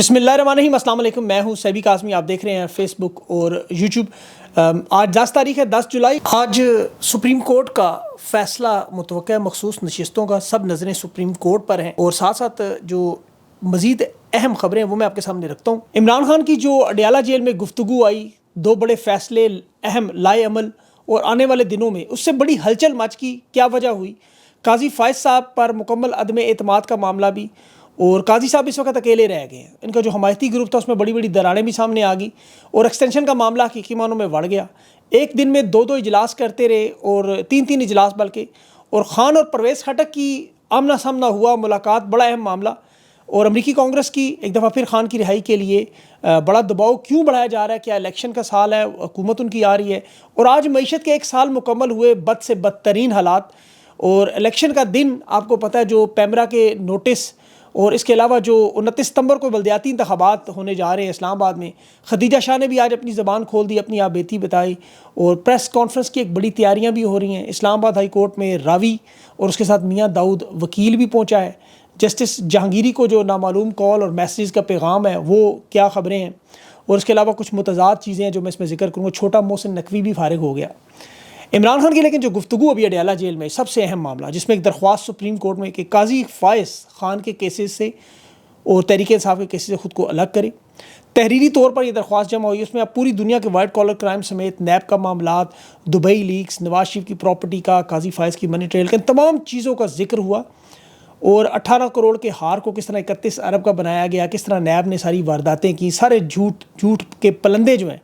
بسم اللہ الرحمن الرحیم، السلام علیکم۔ میں ہوں سیبی قاسمی، آپ دیکھ رہے ہیں فیس بک اور یوٹیوب۔ آج 10 تاریخ ہے، 10 جولائی۔ آج سپریم کورٹ کا فیصلہ متوقع ہے، مخصوص نشستوں کا، سب نظریں سپریم کورٹ پر ہیں، اور ساتھ ساتھ جو مزید اہم خبریں ہیں وہ میں آپ کے سامنے رکھتا ہوں۔ عمران خان کی جو اڈیالہ جیل میں گفتگو آئی، 2 بڑے فیصلے اہم لائے عمل، اور آنے والے دنوں میں اس سے بڑی ہلچل مچ کی، کیا وجہ ہوئی؟ قاضی فائز صاحب پر مکمل عدم اعتماد کا معاملہ بھی، اور قاضی صاحب اس وقت اکیلے رہ گئے ہیں۔ ان کا جو حمایتی گروپ تھا اس میں بڑی بڑی دراڑیں بھی سامنے آ گئی، اور ایکسٹینشن کا معاملہ حقیقی معنوں میں بڑھ گیا۔ ایک دن میں 2 اجلاس کرتے رہے، اور 3 اجلاس بلکہ، اور خان اور پرویز خٹک کی آمنا سامنا ہوا ملاقات، بڑا اہم معاملہ۔ اور امریکی کانگریس کی ایک دفعہ پھر خان کی رہائی کے لیے بڑا دباؤ کیوں بڑھایا جا رہا ہے؟ کیا الیکشن کا سال ہے، حکومت ان کی آ رہی ہے؟ اور آج معیشت کے 1 سال مکمل ہوئے، بد سے بدترین حالات، اور الیکشن کا دن آپ کو پتہ ہے، جو پیمرا کے نوٹس، اور اس کے علاوہ جو 29 ستمبر کو بلدیاتی انتخابات ہونے جا رہے ہیں اسلام آباد میں۔ خدیجہ شاہ نے بھی آج اپنی زبان کھول دی، اپنی آپ بیتی بتائی، اور پریس کانفرنس کی ایک بڑی تیاریاں بھی ہو رہی ہیں۔ اسلام آباد ہائی کورٹ میں راوی اور اس کے ساتھ میاں داؤد وکیل بھی پہنچا ہے۔ جسٹس جہانگیری کو جو نامعلوم کال اور میسیج کا پیغام ہے، وہ کیا خبریں ہیں؟ اور اس کے علاوہ کچھ متضاد چیزیں ہیں جو میں اس میں ذکر کروں گا۔ چھوٹا محسن نقوی بھی فارغ ہو گیا۔ عمران خان کی لیکن جو گفتگو ابھی اڈیالہ جیل میں، سب سے اہم معاملہ، جس میں ایک درخواست سپریم کورٹ میں کہ قاضی فائز خان کے کیسز سے اور تحریک انصاف کے کیسز سے خود کو الگ کرے۔ تحریری طور پر یہ درخواست جمع ہوئی، اس میں اب پوری دنیا کے وائٹ کالر کرائم سمیت نیب کا معاملات، دبئی لیکس، نواز شریف کی پراپرٹی کا، قاضی فائز کی منی ٹریل کا، ان تمام چیزوں کا ذکر ہوا، اور 18 کروڑ کے ہار کو کس طرح 31 ارب کا بنایا گیا، کس طرح نیب نے ساری وارداتیں کی، سارے جھوٹ کے پلندے جو ہیں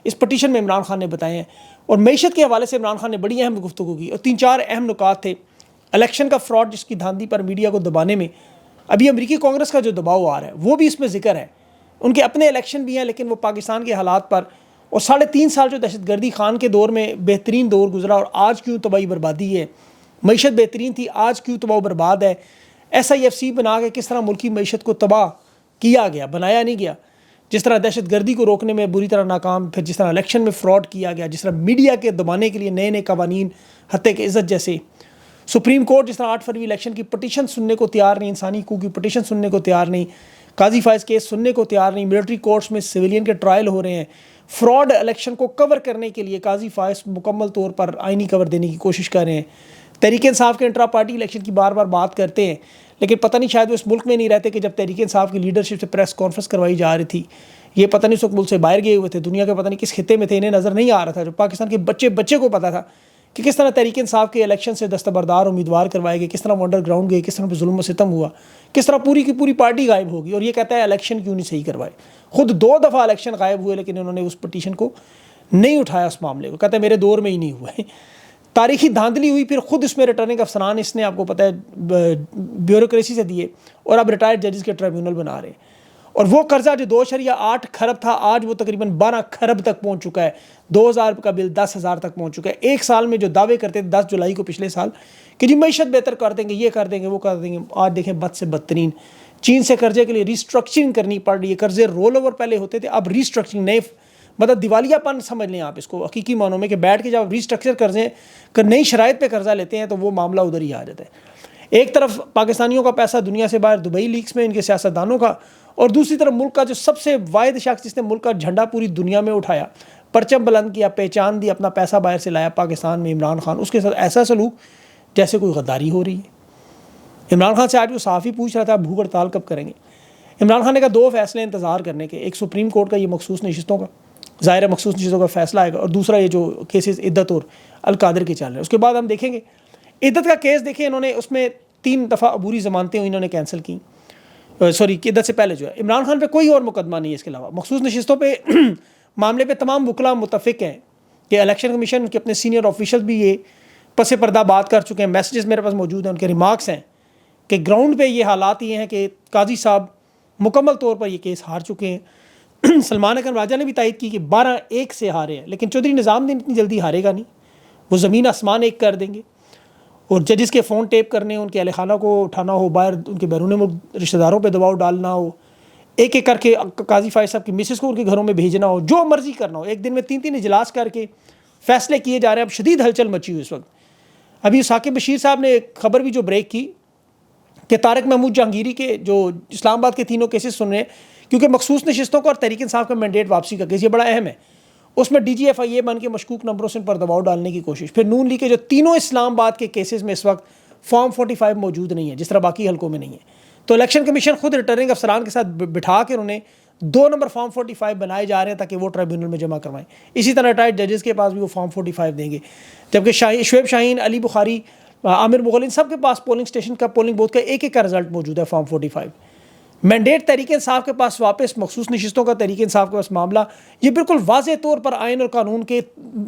اس پٹیشن میں عمران خان نے بتائے ہیں۔ اور معیشت کے حوالے سے عمران خان نے بڑی اہم گفتگو کی، اور 3-4 اہم نکات تھے۔ الیکشن کا فراڈ، جس کی دھاندلی پر میڈیا کو دبانے میں ابھی امریکی کانگریس کا جو دباؤ آ رہا ہے، وہ بھی اس میں ذکر ہے۔ ان کے اپنے الیکشن بھی ہیں، لیکن وہ پاکستان کے حالات پر، اور 3.5 سال جو دہشت گردی خان کے دور میں بہترین دور گزرا، اور آج کیوں تباہی بربادی ہے۔ معیشت بہترین تھی، آج کیوں تباہ و برباد ہے۔ SIFC بنا کے کس طرح ملکی معیشت کو تباہ کیا گیا، بنایا نہیں گیا۔ جس طرح دہشت گردی کو روکنے میں بری طرح ناکام، پھر جس طرح الیکشن میں فراڈ کیا گیا، جس طرح میڈیا کے دبانے کے لیے نئے قوانین، حتیٰ کہ عزت جیسے۔ سپریم کورٹ جس طرح 8 فروری الیکشن کی پٹیشن سننے کو تیار نہیں، انسانی حقوق کی پٹیشن سننے کو تیار نہیں، قاضی فائز کیس سننے کو تیار نہیں، ملٹری کورٹس میں سویلین کے ٹرائل ہو رہے ہیں۔ فراڈ الیکشن کو کور کرنے کے لیے قاضی فائز مکمل طور پر آئینی کور دینے کی کوشش کر رہے ہیں۔ تحریک انصاف کے انٹرا پارٹی الیکشن کی بار بات کرتے ہیں، لیکن پتہ نہیں شاید وہ اس ملک میں نہیں رہتے کہ جب تحریک انصاف کی لیڈرشپ سے پریس کانفرنس کروائی جا رہی تھی، یہ پتہ نہیں اس وقت ملک سے باہر گئے ہوئے تھے، دنیا کے پتہ نہیں کس خطے میں تھے، انہیں نظر نہیں آ رہا تھا۔ جو پاکستان کے بچے کو پتہ تھا کہ کس طرح تحریک انصاف کے الیکشن سے دستبردار امیدوار کروائے گئے، کس طرح وہ انڈر گراؤنڈ گئے، کس طرح پہ ظلم و ستم ہوا، کس طرح پوری کی پوری پارٹی غائب ہوگی، اور یہ کہتا ہے الیکشن کیوں نہیں صحیح کروائے۔ خود 2 دفعہ الیکشن غائب ہوئے، لیکن انہوں نے اس پٹیشن کو نہیں اٹھایا، اس معاملے کو، کہتا ہے میرے دور میں ہی نہیں ہوا ہے۔ تاریخی دھاندلی ہوئی، پھر خود اس میں ریٹرننگ افسران اس نے آپ کو پتہ ہے بیوروکریسی سے دیے، اور اب ریٹائرڈ ججز کے ٹریبیونل بنا رہے ہیں۔ اور وہ قرضہ جو 2.8 کھرب تھا، آج وہ تقریباً 12 کھرب تک پہنچ چکا ہے۔ 2000 کا بل 10,000 تک پہنچ چکا ہے۔ 1 سال میں جو دعوے کرتے تھے 10 جولائی کو پچھلے سال کہ جی معیشت بہتر کر دیں گے، یہ کر دیں گے، وہ کر دیں گے، آج دیکھیں بد سے بدترین۔ چین سے قرضے کے لیے ریسٹرکچرنگ کرنی پڑ رہی ہے۔ قرضے رول اوور پہلے ہوتے تھے، اب ریسٹرکچرنگ، نئے مطلب دیوالیہ پن سمجھ لیں آپ اس کو حقیقی معنوں میں، کہ بیٹھ کے جب ریسٹرکچر قرضے نئی شرائط پہ قرضہ لیتے ہیں تو وہ معاملہ ادھر ہی آ جاتا ہے۔ ایک طرف پاکستانیوں کا پیسہ دنیا سے باہر، دبئی لیکس میں ان کے سیاستدانوں کا، اور دوسری طرف ملک کا جو سب سے واحد شخص جس نے ملک کا جھنڈا پوری دنیا میں اٹھایا، پرچم بلند کیا، پہچان دی، اپنا پیسہ باہر سے لایا پاکستان میں، عمران خان، اس کے ساتھ ایسا سلوک جیسے کوئی غداری ہو رہی ہے۔ عمران خان سے آج وہ صحافی پوچھ رہا تھا بھوک ہڑتال کب کریں گے؟ عمران خان نے کہا 2 فیصلے انتظار کرنے کے، ایک سپریم کورٹ کا یہ مخصوص نشستوں کا، ظاہر ہے مخصوص نشستوں کا فیصلہ آئے گا، اور دوسرا یہ جو کیسز عدت اور القادر کے چل رہے ہیں، اس کے بعد ہم دیکھیں گے۔ عدت کا کیس دیکھیں، انہوں نے اس میں 3 دفعہ عبوری ضمانتیں انہوں نے کینسل کی، عدت سے پہلے جو ہے۔ عمران خان پہ کوئی اور مقدمہ نہیں ہے اس کے علاوہ۔ مخصوص نشستوں پہ معاملے پہ تمام وکلاء متفق ہیں کہ الیکشن کمیشن کے اپنے سینئر آفیشل بھی یہ پس پردہ بات کر چکے ہیں، میسیجز میرے پاس موجود ہیں، ان کے ریمارکس ہیں کہ گراؤنڈ پہ یہ حالات یہ ہیں کہ قاضی صاحب مکمل طور پر یہ کیس ہار چکے ہیں۔ سلمان اکرم راجہ نے بھی تائید کی کہ 12-1 سے ہارے ہیں، لیکن چودھری نظام الدین اتنی جلدی ہارے گا نہیں، وہ زمین آسمان ایک کر دیں گے۔ اور ججز کے فون ٹیپ کرنے، ان کے اہل خانہ کو اٹھانا ہو باہر، ان کے بیرون ملک رشتہ داروں پہ دباؤ ڈالنا ہو، ایک ایک کر کے قاضی فائز صاحب کی مسز کو ان کے گھروں میں بھیجنا ہو، جو مرضی کرنا ہو، ایک دن میں 3 اجلاس کر کے فیصلے کیے جا رہے ہیں۔ اب شدید ہلچل مچی ہوئی اس وقت۔ ابھی ثاقب بشیر صاحب نے ایک خبر بھی جو بریک کی کہ طارق محمود جہانگیری کے جو اسلام آباد کے 3 کیسز سن رہے ہیں کیونکہ مخصوص نشستوں کا اور تحریک انصاف کا مینڈیٹ واپسی کا کیس یہ بڑا اہم ہے. اس میں DGFIA بن کے مشکوک نمبروں سے ان پر دباؤ ڈالنے کی کوشش. پھر نون لیگ کے جو تینوں اسلام آباد کے کیسز میں اس وقت فارم 45 موجود نہیں ہے جس طرح باقی حلقوں میں نہیں ہے. تو الیکشن کمیشن خود ریٹرننگ افسران کے ساتھ بٹھا کے انہیں 2 نمبر فارم 45 بنائے جا رہے ہیں تاکہ وہ ٹرائیبیونل میں جمع کروائیں. اسی طرح ریٹائرڈ ججز کے پاس بھی وہ فارم 45 دیں گے. جبکہ شعیب شاہین، علی بخاری، عامر مغل، ان سب کے پاس پولنگ اسٹیشن کا پولنگ بوتھ کا ایک کا رزلٹ موجود ہے فارم 45. مینڈیٹ تحریک انصاف کے پاس واپس، مخصوص نشستوں کا تحریک انصاف کے پاس معاملہ. یہ بالکل واضح طور پر آئین اور قانون کے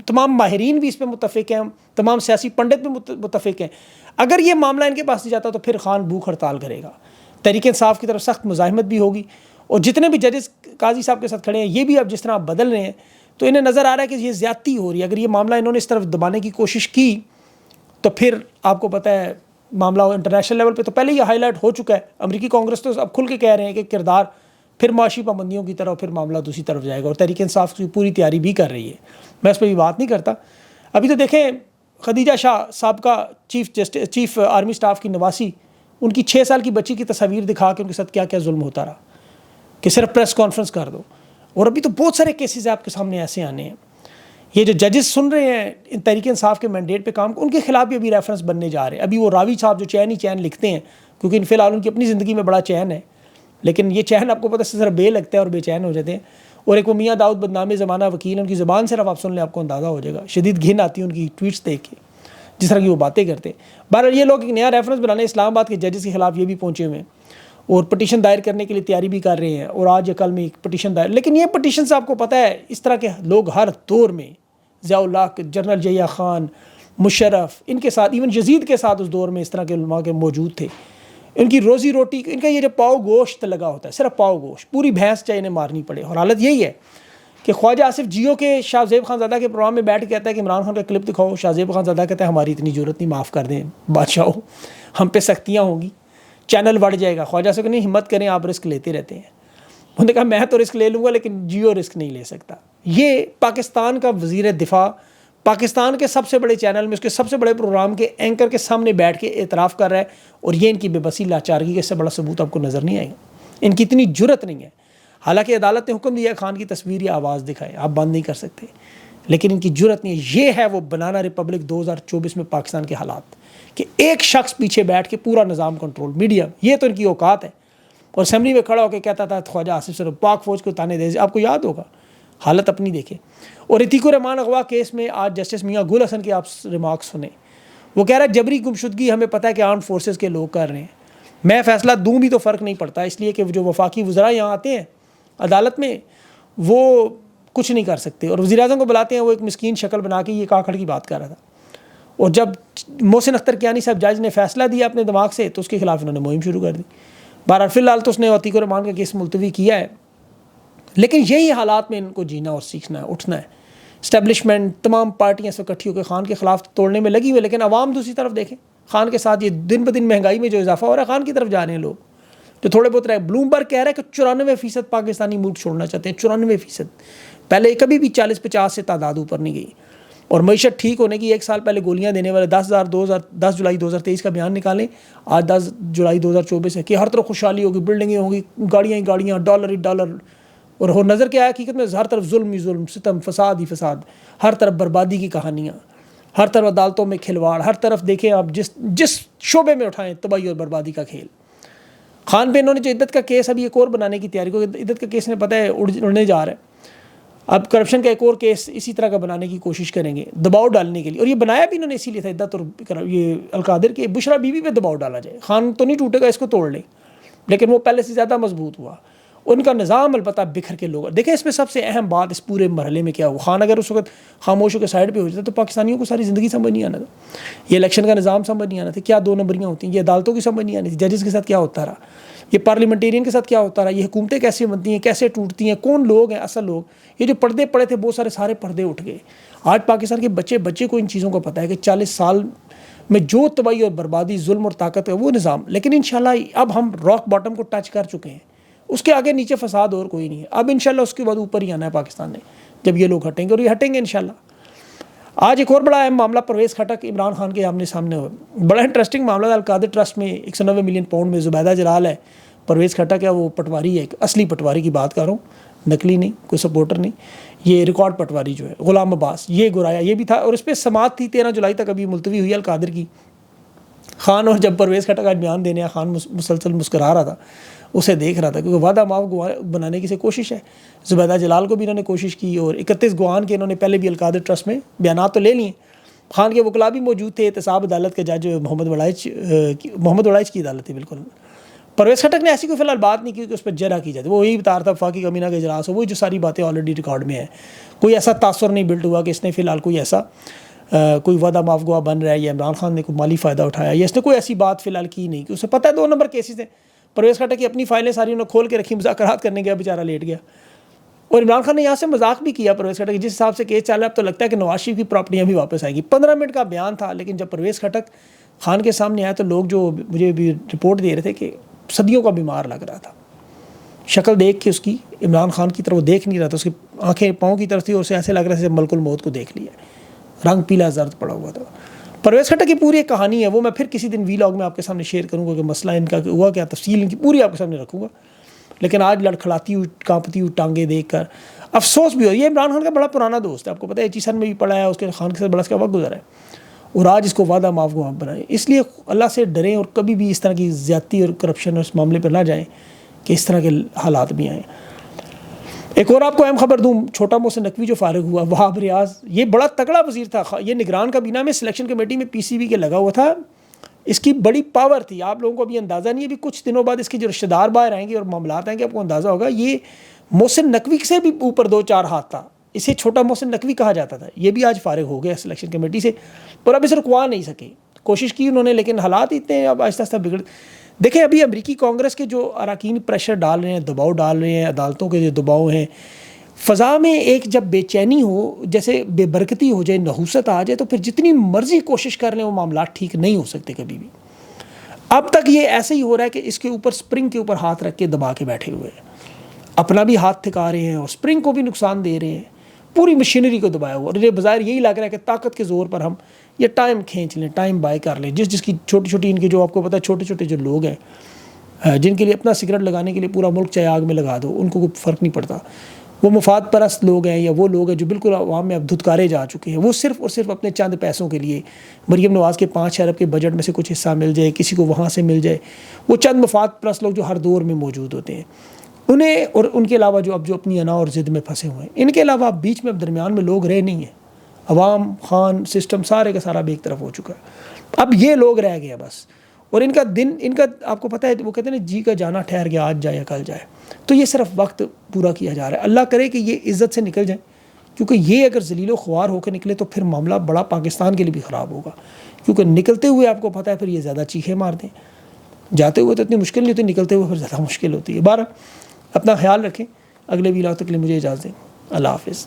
تمام ماہرین بھی اس پہ متفق ہیں، تمام سیاسی پنڈت بھی متفق ہیں. اگر یہ معاملہ ان کے پاس نہیں جاتا تو پھر خان بھوک ہڑتال کرے گا. تحریک انصاف کی طرف سخت مزاحمت بھی ہوگی. اور جتنے بھی ججز قاضی صاحب کے ساتھ کھڑے ہیں یہ بھی اب جس طرح بدل رہے ہیں تو انہیں نظر آ رہا ہے کہ یہ زیادتی ہو رہی ہے. اگر یہ معاملہ انہوں نے اس طرف دبانے کی کوشش کی تو پھر آپ کو پتہ ہے معاملہ انٹرنیشنل لیول پہ تو پہلے یہ ہائی لائٹ ہو چکا ہے. امریکی کانگریس تو اب کھل کے کہہ رہے ہیں کہ کردار پھر معاشی پابندیوں کی طرف، پھر معاملہ دوسری طرف جائے گا. اور تحریک انصاف کی پوری تیاری بھی کر رہی ہے. میں اس پہ بھی بات نہیں کرتا. ابھی تو دیکھیں خدیجہ شاہ سابقہ چیف آرمی سٹاف کی نواسی، ان کی 6 سال کی بچی کی تصاویر دکھا کے ان کے ساتھ کیا کیا ظلم ہوتا رہا کہ صرف پریس کانفرنس کر دو. اور ابھی تو بہت سارے کیسز آپ کے سامنے ایسے آنے ہیں. یہ جو ججز سن رہے ہیں ان تحریک انصاف کے مینڈیٹ پہ کام، ان کے خلاف بھی ابھی ریفرنس بننے جا رہے ہیں. ابھی وہ راوی صاحب جو چین ہی چین لکھتے ہیں، کیونکہ فی الحال ان کی اپنی زندگی میں بڑا چین ہے، لیکن یہ چین آپ کو پتہ ہے صرف بے لگتا ہے اور بے چین ہو جاتے ہیں. اور ایک وہ میاں داؤد بدنام زمانہ وکیل، ان کی زبان صرف آپ سن لیں آپ کو اندازہ ہو جائے گا. شدید گھن آتی ہے ان کی ٹویٹس دیکھ کے جس طرح کی وہ باتیں کرتے ہیں. بہرحال یہ لوگ ایک نیا ریفرنس بنانے اسلام آباد کے ججز کے خلاف یہ بھی پہنچے ہوئے ہیں اور پٹیشن دائر کرنے کے لیے تیاری بھی کر رہے ہیں. اور آج یا کل میں ایک پٹیشن دائر، لیکن یہ پٹیشن سے آپ کو پتہ ہے اس طرح کے لوگ ہر دور میں، ضیاء اللہ، جنرل جیا خان، مشرف، ان کے ساتھ ایون یزید کے ساتھ اس دور میں اس طرح کے علماء کے موجود تھے. ان کی روزی روٹی، ان کا یہ جو پاؤ گوشت لگا ہوتا ہے، صرف پاؤ گوشت، پوری بھینس چاہے انہیں مارنی پڑے. اور حالت یہی ہے کہ خواجہ آصف جیو کے شاہ زیب خان زادہ کے پروگرام میں بیٹھ کے کہتا ہے کہ عمران خان کا کلپ دکھاؤ. شاہ زیب خان زادہ کہتا ہے ہماری اتنی ضرورت نہیں، معاف کر دیں بادشاہو، ہم پہ سختیاں ہوں گی، چینل بڑھ جائے گا. خواجہ سے نہیں، ہمت کریں، آپ رسک لیتے رہتے ہیں. انہوں نے کہا میں تو رسک لے لوں گا لیکن جیو رسک نہیں لے سکتا. یہ پاکستان کا وزیر دفاع پاکستان کے سب سے بڑے چینل میں اس کے سب سے بڑے پروگرام کے اینکر کے سامنے بیٹھ کے اعتراف کر رہا ہے. اور یہ ان کی بے بسی لاچارگی کے سے بڑا ثبوت آپ کو نظر نہیں آئے گا. ان کی اتنی جرت نہیں ہے. حالانکہ عدالت نے حکم دیا خان کی تصویر یا آواز دکھائے، آپ بند نہیں کر سکتے، لیکن ان کی جرت نہیں ہے. یہ ہے وہ بنانا ریپبلک 2024 میں پاکستان کے حالات کہ ایک شخص پیچھے بیٹھ کے پورا نظام کنٹرول، میڈیا، یہ تو ان کی اوقات ہے. اور اسمبلی میں کھڑا ہو کے کہتا تھا خواجہ آصف سر پاک فوج کو تانے دے، آپ کو یاد ہوگا. حالت اپنی دیکھیں. اور عتیق الرحمان اغوا کیس میں آج جسٹس میاں گل حسن کے آپ ریمارکس سنیں. وہ کہہ رہا ہے جبری گمشدگی ہمیں پتہ ہے کہ آرمڈ فورسز کے لوگ کر رہے ہیں، میں فیصلہ دوں بھی تو فرق نہیں پڑتا، اس لیے کہ جو وفاقی وزراء یہاں آتے ہیں عدالت میں وہ کچھ نہیں کر سکتے. اور وزیر اعظم کو بلاتے ہیں، وہ ایک مسکین شکل بنا کے یہ کاکڑ کی بات کر رہا تھا. اور جب محسن اختر کیانی صاحب جج نے فیصلہ دیا اپنے دماغ سے تو اس کے خلاف انہوں نے مہم شروع کر دی. بہرحال فی الحال تو اس نے عتیق الرحمان کا کیس ملتوی کیا ہے، لیکن یہی حالات میں ان کو جینا اور سیکھنا ہے، اٹھنا ہے. اسٹیبلشمنٹ تمام پارٹیاں سے اکٹھی ہو کے خان کے خلاف توڑنے میں لگی ہوئی، لیکن عوام دوسری طرف دیکھیں خان کے ساتھ یہ دن بدن مہنگائی میں جو اضافہ ہو رہا ہے خان کی طرف جا رہے ہیں لوگ جو تھوڑے بہت رہے. بلومبرگ کہہ رہا ہے کہ 94% پاکستانی ملک چھوڑنا چاہتے ہیں، 94%. پہلے کبھی بھی 40-50 سے تعداد اوپر نہیں گئی. اور معیشت ٹھیک ہونے کی 1 سال پہلے گولیاں دینے والے 10 جولائی 2023 کا بیان نکالیں، آج 10 جولائی 2024 ہے کہ ہر طرف خوشحالی ہوگی، بلڈنگیں ہوں گی، گاڑیاں ہی گاڑیاں، ڈالر ہی ڈالر. اور ہو نظر کیا ہے حقیقت میں ہر طرف ظلم ہی ظلم، ستم، فساد ہی فساد، ہر طرف بربادی کی کہانیاں، ہر طرف عدالتوں میں کھلواڑ، ہر طرف دیکھیں آپ جس شعبے میں اٹھائیں تباہی اور بربادی کا کھیل. خان پہ انہوں نے جو عدت کا کیس ابھی ایک اور بنانے کی تیاری کو، عدت کا کیس نے پتہ ہے اڑنے جا رہا ہے. اب کرپشن کا ایک اور کیس اسی طرح کا بنانے کی کوشش کریں گے دباؤ ڈالنے کے لیے. اور یہ بنایا بھی انہوں نے اسی لیے تھا عدت اور یہ القادر کے بشرا بیوی پہ دباؤ ڈالا جائے. خان تو نہیں ٹوٹے گا، اس کو توڑ لیں، لیکن وہ پہلے سے زیادہ مضبوط ہوا. ان کا نظام البتہ بکھر کے لوگ دیکھیں. اس میں سب سے اہم بات اس پورے مرحلے میں کیا ہوا، خان اگر اس وقت خاموش ہو کے سائڈ پہ ہو جاتا تو پاکستانیوں کو ساری زندگی سمجھ نہیں آنا تھا. یہ الیکشن کا نظام سمجھ نہیں آنا تھا، کیا 2 نمبریاں ہوتی ہیں، یہ عدالتوں کی سمجھ نہیں آنی تھی، ججز کے ساتھ کیا ہوتا رہا، یہ پارلیمنٹیرین کے ساتھ کیا ہوتا رہا، یہ حکومتیں کیسے بنتی ہیں، کیسے ٹوٹتی ہیں، کون لوگ ہیں اصل لوگ. یہ جو پردے پڑے تھے بہت سارے پردے اٹھ گئے. آج پاکستان کے بچے کو ان چیزوں کو پتہ ہے کہ 40 سال میں جو تباہی اور بربادی، ظلم اور طاقت ہے وہ نظام. لیکن انشاءاللہ اب ہم راک باٹم کو ٹچ کر چکے ہیں، اس کے آگے نیچے فساد اور کوئی نہیں ہے. اب انشاءاللہ اس کے بعد اوپر ہی آنا ہے پاکستان نے جب یہ لوگ ہٹیں گے، اور یہ ہٹیں گے انشاءاللہ. آج ایک اور بڑا اہم معاملہ پرویز خٹک عمران خان کے آمنے سامنے ہوا. بڑا انٹرسٹنگ معاملہ تھا. القادر ٹرسٹ میں 190 ملین پاؤنڈ میں زبیدہ جلال ہے پرویز خٹک ہے وہ پٹواری ہے، ایک اصلی پٹواری کی بات کر رہا ہوں، نقلی نہیں، کوئی سپورٹر نہیں. یہ ریکارڈ پٹواری جو ہے غلام عباس، یہ گرایا یہ بھی تھا، اور اس پہ سماعت تھی 13 جولائی تک ابھی ملتوی ہوئی القادر کی. خان، اور جب پرویز خٹک آج بیان دینے خان مسلسل مسکرا رہا تھا، اسے دیکھ رہا تھا، کیونکہ وعدہ معاف بنانے کی سے کوشش ہے. زبیدہ جلال کو بھی انہوں نے کوشش کی، اور 31 گوان کے انہوں نے پہلے بھی القادر ٹرسٹ میں بیانات تو لے لیے. خان کے وکلاء بھی موجود تھے، احتساب عدالت کے جج محمد وڑائچ کی عدالت تھی بالکل. پرویز خٹک نے ایسی کوئی فی الحال بات نہیں کی کہ اس پہ جرح کی جاتی. وہ یہی بتا رہا تھا وفاقی کمینہ کا اجلاس ہو، وہی جو ساری باتیں آلریڈی ریکارڈ میں ہیں. کوئی ایسا تاثر نہیں بلڈ ہوا کہ اس نے فی الحال کوئی ایسا کوئی وعدہ معاف گواہ بن رہا ہے، یا عمران خان نے کوئی مالی فائدہ اٹھایا، یا اس نے کوئی ایسی بات فی الحال کی نہیں کہ اسے پتہ ہے 2 نمبر کیسز ہیں. پرویز خٹک کی اپنی فائلیں ساری انہوں نے کھول کے رکھی، مذاکرات کرنے گیا بیچارہ لیٹ گیا. اور عمران خان نے یہاں سے مذاق بھی کیا پرویز خٹک، جس حساب سے کیس چل رہا ہے اب تو لگتا ہے کہ نواز شریف کی پراپرٹیاں بھی واپس آئیں گی. 15 منٹ کا بیان تھا، لیکن جب پرویز خٹک خان کے سامنے آیا تو لوگ جو مجھے بھی رپورٹ دے رہے تھے کہ صدیوں کا بیمار لگ رہا تھا. شکل دیکھ کے اس کی عمران خان کی طرف وہ دیکھ نہیں رہا تھا، اس کی آنکھیں پاؤں کی طرف تھی، اور اسے ایسے لگ رہا تھا جیسے ملک الموت کو دیکھ لیا، رنگ پیلا زرد پڑا ہوا تھا. پرویز خٹک کی پوری ایک کہانی ہے، وہ میں پھر کسی دن ویلاگ میں آپ کے سامنے شیئر کروں گا کہ مسئلہ ان کا ہوا کیا، تفصیل ان کی پوری آپ کے سامنے رکھوں گا. لیکن آج لڑکھڑاتی ہوئی کانپتی ہوئی ٹانگیں دیکھ کر افسوس بھی ہو. یہ عمران خان کا بڑا پرانا دوست ہے، آپ کو پتہ ہے ایچی میں بھی پڑھا ہے، اس کے خان کے ساتھ بڑا اس کا وقت گزرا ہے، اور آج اس کو وعدہ معاف گواہ بنائے. اس لیے اللہ سے ڈریں اور کبھی بھی اس طرح کی زیادتی اور کرپشن اور اس معاملے پر نہ جائیں کہ اس طرح کے حالات بھی آئیں. ایک اور آپ کو اہم خبر دوں، چھوٹا محسن نقوی جو فارغ ہوا، وہاب ریاض، یہ بڑا تگڑا وزیر تھا، یہ نگران کابینہ میں سلیکشن کمیٹی میں PCB کے لگا ہوا تھا. اس کی بڑی پاور تھی، آپ لوگوں کو ابھی اندازہ نہیں ہے، ابھی کچھ دنوں بعد اس کے جو رشتہ دار باہر آئیں گے اور معاملات آئیں گے، آپ کو اندازہ ہوگا. یہ محسن نقوی سے بھی اوپر 2-4 ہاتھ تھا، اسے چھوٹا محسن نقوی کہا جاتا تھا. یہ بھی آج فارغ ہو گیا سلیکشن کمیٹی سے، پر اب اسے رکوا نہیں سکے. کوشش کی انہوں نے، لیکن حالات اتنے ہیں اب آہستہ آہستہ بگڑ. دیکھیں ابھی امریکی کانگریس کے جو اراکین پریشر ڈال رہے ہیں، دباؤ ڈال رہے ہیں، عدالتوں کے جو دباؤ ہیں، فضا میں ایک جب بے چینی ہو، جیسے بے برکتی ہو جائے، نحوست آ جائے، تو پھر جتنی مرضی کوشش کر لیں وہ معاملات ٹھیک نہیں ہو سکتے کبھی بھی. اب تک یہ ایسے ہی ہو رہا ہے کہ اس کے اوپر سپرنگ کے اوپر ہاتھ رکھ کے دبا کے بیٹھے ہوئے ہیں، اپنا بھی ہاتھ تھکا رہے ہیں اور سپرنگ کو بھی نقصان دے رہے ہیں، پوری مشینری کو دبایا ہوا. اور یہ بظاہر یہی لگ رہا ہے کہ طاقت کے زور پر ہم یہ ٹائم کھینچ لیں، ٹائم بائی کر لیں. جس کی چھوٹی چھوٹی ان کے جو آپ کو پتہ ہے چھوٹے چھوٹے جو لوگ ہیں جن کے لیے اپنا سگریٹ لگانے کے لیے پورا ملک چاہے آگ میں لگا دو، ان کو کوئی فرق نہیں پڑتا. وہ مفاد پرست لوگ ہیں، یا وہ لوگ ہیں جو بالکل عوام میں اب دھتکارے جا چکے ہیں. وہ صرف اور صرف اپنے چند پیسوں کے لیے، مریم نواز کے 5 ارب کے بجٹ میں سے کچھ حصہ مل جائے، کسی کو وہاں سے مل جائے، وہ چند مفاد پرست لوگ جو ہر دور میں موجود ہوتے ہیں انہیں، اور ان کے علاوہ جو اب جو اپنی انا اور ضد میں پھنسے ہوئے ہیں، ان کے علاوہ اب بیچ میں اب درمیان میں لوگ رہے نہیں ہیں. عوام، خان، سسٹم سارے کا سارا بھی ایک طرف ہو چکا ہے. اب یہ لوگ رہ گئے بس، اور ان کا دن، ان کا آپ کو پتہ ہے وہ کہتے ہیں نا، جی کا جانا ٹھہر گیا، آج جائے یا کل جائے. تو یہ صرف وقت پورا کیا جا رہا ہے. اللہ کرے کہ یہ عزت سے نکل جائیں، کیونکہ یہ اگر ذلیل و خوار ہو کے نکلے تو پھر معاملہ بڑا پاکستان کے لیے بھی خراب ہوگا. کیونکہ نکلتے ہوئے آپ کو پتہ ہے پھر یہ زیادہ چیخیں مار دیں، جاتے ہوئے تو اتنی مشکل نہیں ہوتی، نکلتے ہوئے پھر زیادہ مشکل ہوتی ہے. بہرحال اپنا خیال رکھیں. اگلے ویلاگ تک کے لیے مجھے اجازت دیں. اللہ حافظ.